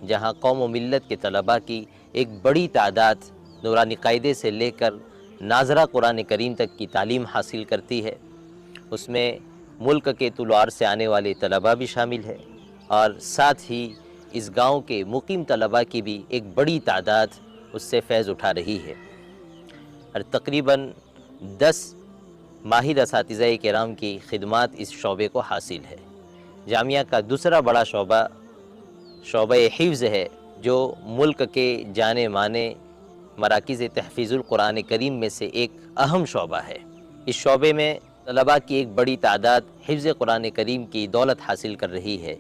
جہاں قوم و ملت کے طلباء کی ایک بڑی تعداد نورانی قاعدے سے لے کر ناظرہ قرآن کریم تک کی تعلیم حاصل کرتی ہے، اس میں ملک کے طول و عرض سے آنے والے طلباء بھی شامل ہے، اور ساتھ ہی اس گاؤں کے مقیم طلباء کی بھی ایک بڑی تعداد اس سے فیض اٹھا رہی ہے، اور تقریباً 10 ماہر اساتذہ کرام کی خدمات اس شعبے کو حاصل ہے۔ جامعہ کا دوسرا بڑا شعبہ حفظ ہے، جو ملک کے جانے مانے مراکز تحفیظ القرآن کریم میں سے ایک اہم شعبہ ہے۔ اس شعبے میں طلباء کی ایک بڑی تعداد حفظ قرآن کریم کی دولت حاصل کر رہی ہے،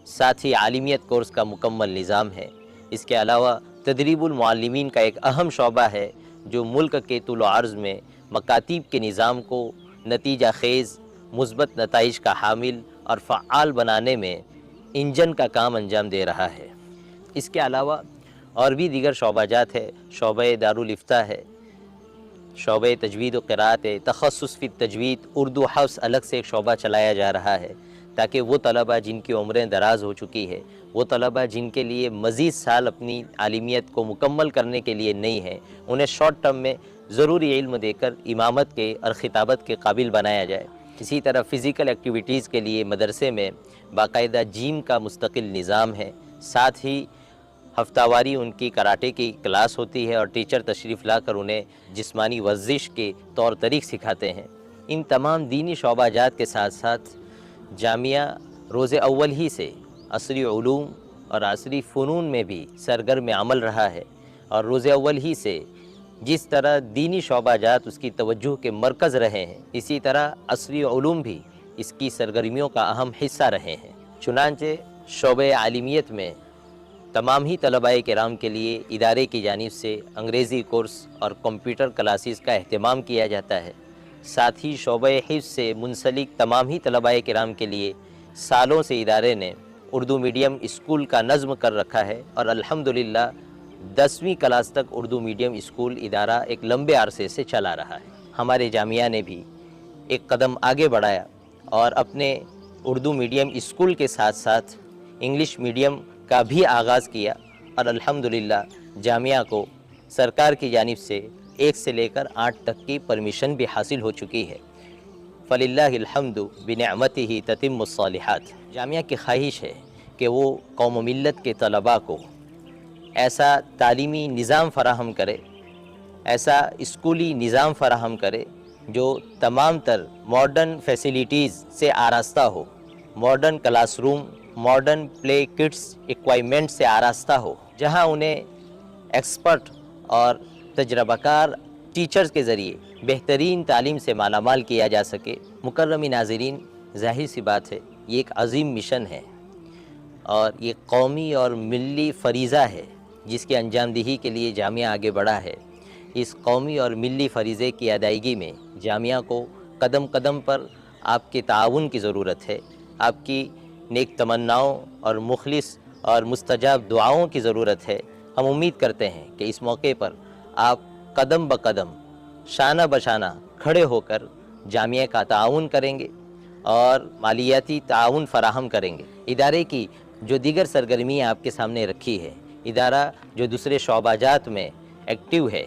ساتھ ہی عالمیت کورس کا مکمل نظام ہے۔ اس کے علاوہ تدریب المعلمین کا ایک اہم شعبہ ہے، جو ملک کے طول و عرض میں مکاتیب کے نظام کو نتیجہ خیز، مثبت نتائج کا حامل اور فعال بنانے میں انجن کا کام انجام دے رہا ہے۔ اس کے علاوہ اور بھی دیگر شعبہ جات ہے، شعبہ دارالافتاء ہے، شعبہ تجوید و قراءت ہے، تخصص فی تجوید، اردو حفظ الگ سے ایک شعبہ چلایا جا رہا ہے، تاکہ وہ طلباء جن کی عمریں دراز ہو چکی ہے، وہ طلباء جن کے لیے مزید سال اپنی عالمیت کو مکمل کرنے کے لیے نہیں ہے، انہیں شارٹ ٹرم میں ضروری علم دے کر امامت کے اور خطابت کے قابل بنایا جائے۔ اسی طرح فزیکل ایکٹیویٹیز کے لیے مدرسے میں باقاعدہ جیم کا مستقل نظام ہے، ساتھ ہی ہفتہ واری ان کی کراٹے کی کلاس ہوتی ہے، اور ٹیچر تشریف لا کر انہیں جسمانی ورزش کے طور طریق سکھاتے ہیں۔ ان تمام دینی شعبہ جات کے ساتھ ساتھ جامعہ روز اول ہی سے عصری علوم اور عصری فنون میں بھی سرگرم عمل رہا ہے، اور روز اول ہی سے جس طرح دینی شعبہ جات اس کی توجہ کے مرکز رہے ہیں، اسی طرح عصری علوم بھی اس کی سرگرمیوں کا اہم حصہ رہے ہیں۔ چنانچہ شعبہ عالمیت میں تمام ہی طلباء کرام کے لیے ادارے کی جانب سے انگریزی کورس اور کمپیوٹر کلاسز کا اہتمام کیا جاتا ہے، ساتھ ہی شعبہ حفظ سے منسلک تمام ہی طلباء کرام کے لیے سالوں سے ادارے نے اردو میڈیم اسکول کا نظم کر رکھا ہے، اور الحمدللہ 10ویں کلاس تک اردو میڈیم اسکول ادارہ ایک لمبے عرصے سے چلا رہا ہے۔ ہمارے جامعہ نے بھی ایک قدم آگے بڑھایا اور اپنے اردو میڈیم اسکول کے ساتھ ساتھ انگلش میڈیم کا بھی آغاز کیا، اور الحمدللہ جامعہ کو سرکار کی جانب سے 1 سے لے کر 8 تک کی پرمیشن بھی حاصل ہو چکی ہے۔ فللہ الحمد بنعمتہ تتم الصالحات۔ جامعہ کی خواہش ہے کہ وہ قوم و ملت کے طلباء کو ایسا تعلیمی نظام فراہم کرے، ایسا اسکولی نظام فراہم کرے جو تمام تر ماڈرن فیسیلیٹیز سے آراستہ ہو، ماڈرن کلاس روم، ماڈرن پلے کٹس ایکوائپمنٹ سے آراستہ ہو، جہاں انہیں ایکسپرٹ اور تجربہ کار ٹیچرز کے ذریعے بہترین تعلیم سے مالا مال کیا جا سکے۔ مکرم ناظرین، ظاہر سی بات ہے یہ ایک عظیم مشن ہے، اور یہ قومی اور ملی فریضہ ہے جس کے انجام دہی کے لیے جامعہ آگے بڑھا ہے۔ اس قومی اور ملی فریضے کی ادائیگی میں جامعہ کو قدم قدم پر آپ کے تعاون کی ضرورت ہے، آپ کی نیک تمناؤں اور مخلص اور مستجاب دعاؤں کی ضرورت ہے۔ ہم امید کرتے ہیں کہ اس موقع پر آپ قدم بقدم، شانہ بشانہ کھڑے ہو کر جامعہ کا تعاون کریں گے اور مالیاتی تعاون فراہم کریں گے۔ ادارے کی جو دیگر سرگرمیاں آپ کے سامنے رکھی ہے، ادارہ جو دوسرے شعبہ جات میں ایکٹیو ہے،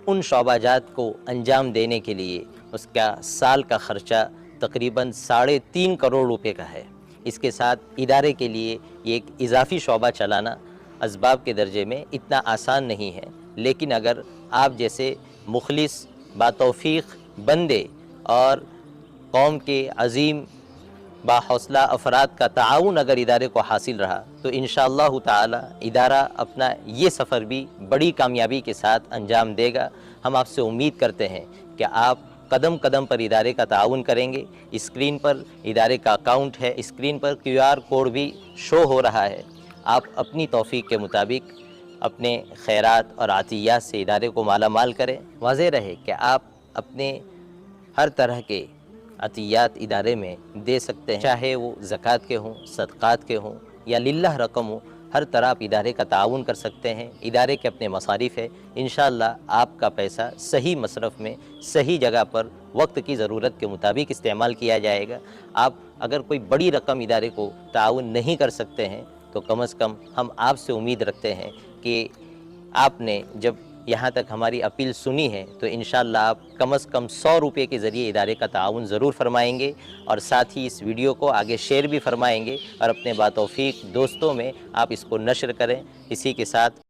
ان شعبہ جات کو انجام دینے کے لیے اس کا سال کا خرچہ تقریباً 3.5 کروڑ روپے کا ہے۔ اس کے ساتھ ادارے کے لیے یہ ایک اضافی شعبہ چلانا اسباب کے درجے میں اتنا آسان نہیں ہے، لیکن اگر آپ جیسے مخلص، باتوفیق بندے اور قوم کے عظیم باحوصلہ افراد کا تعاون اگر ادارے کو حاصل رہا تو انشاءاللہ تعالی ادارہ اپنا یہ سفر بھی بڑی کامیابی کے ساتھ انجام دے گا۔ ہم آپ سے امید کرتے ہیں کہ آپ قدم قدم پر ادارے کا تعاون کریں گے۔ اسکرین پر ادارے کا اکاؤنٹ ہے، اسکرین پر QR کوڈ بھی شو ہو رہا ہے۔ آپ اپنی توفیق کے مطابق اپنے خیرات اور عطیات سے ادارے کو مالا مال کریں۔ واضح رہے کہ آپ اپنے ہر طرح کے عطیات ادارے میں دے سکتے ہیں، چاہے وہ زکوٰۃ کے ہوں، صدقات کے ہوں یا للہ رقم ہو، ہر طرح آپ ادارے کا تعاون کر سکتے ہیں۔ ادارے کے اپنے مصارف ہے، انشاءاللہ آپ کا پیسہ صحیح مصرف میں، صحیح جگہ پر، وقت کی ضرورت کے مطابق استعمال کیا جائے گا۔ آپ اگر کوئی بڑی رقم ادارے کو تعاون نہیں کر سکتے ہیں تو کم از کم ہم آپ سے امید رکھتے ہیں کہ آپ نے جب یہاں تک ہماری اپیل سنی ہے تو انشاءاللہ آپ کم از کم 100 روپے کے ذریعے ادارے کا تعاون ضرور فرمائیں گے، اور ساتھ ہی اس ویڈیو کو آگے شیئر بھی فرمائیں گے، اور اپنے باتوفیق دوستوں میں آپ اس کو نشر کریں۔ اسی کے ساتھ